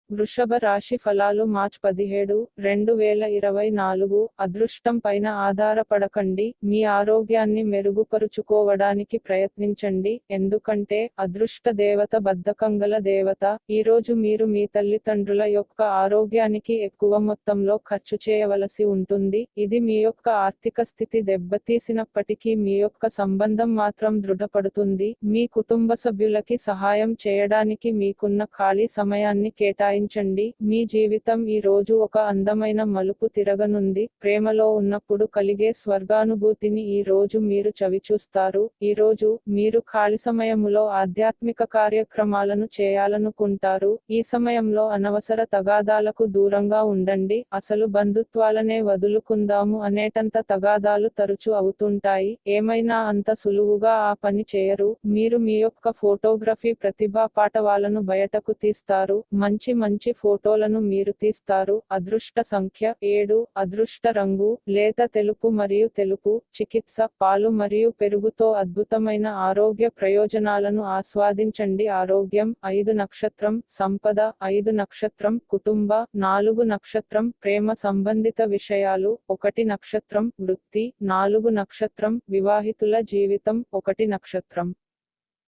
వృషభ రాశి ఫలాలు మార్చ్ 17, 2024. అదృష్టం పైన ఆధారపడకండి, మీ ఆరోగ్యాన్ని మెరుగుపరుచుకోవడానికి ప్రయత్నించండి, ఎందుకంటే అదృష్ట దేవత బద్ధకంగల దేవత. ఈరోజు మీరు మీ తల్లిదండ్రుల యొక్క ఆరోగ్యానికి ఎక్కువ మొత్తంలో ఖర్చు చేయవలసి ఉంటుంది. ఇది మీ యొక్క ఆర్థిక స్థితి దెబ్బతీసినప్పటికీ మీ యొక్క సంబంధం మాత్రం దృఢపడుతుంది. మీ కుటుంబ సభ్యులకి సహాయం చేయడానికి మీకున్న ఖాళీ సమయాన్ని కేటాయించండి. మీ జీవితం ఈ రోజు ఒక అందమైన మలుపు తిరగనుంది. ప్రేమలో ఉన్నప్పుడు కలిగే స్వర్గానుభూతిని ఈ రోజు మీరు చవిచూస్తారు. ఈ రోజు మీరు ఖాళీ సమయములో ఆధ్యాత్మిక కార్యక్రమాలను చేయాలనుకుంటారు. ఈ సమయంలో అనవసర తగాదాలకు దూరంగా ఉండండి. అసలు బంధుత్వాలనే వదులుకుందాము అనేటంత తగాదాలు తరచూ అవుతుంటాయి. ఏమైనా అంత సులువుగా ఆ పని చేయరు. మీరు మీ యొక్క ఫోటోగ్రఫీ ప్రతిభా పాటవాలను బయటకు తీస్తారు. మంచి మంచి ఫోటోలను మీరు తీస్తారు. అదృష్ట సంఖ్య 7, అదృష్ట రంగు లేత తెలుపు మరియు తెలుపు. చికిత్స పాలు మరియు పెరుగుతో అద్భుతమైన ఆరోగ్య ప్రయోజనాలను ఆస్వాదించండి. ఆరోగ్యం 5 నక్షత్రం, సంపద 5 నక్షత్రం, కుటుంబ 4 నక్షత్రం, ప్రేమ సంబంధిత విషయాలు 1 నక్షత్రం, వృత్తి 4 నక్షత్రం, వివాహితుల జీవితం 1 నక్షత్రం.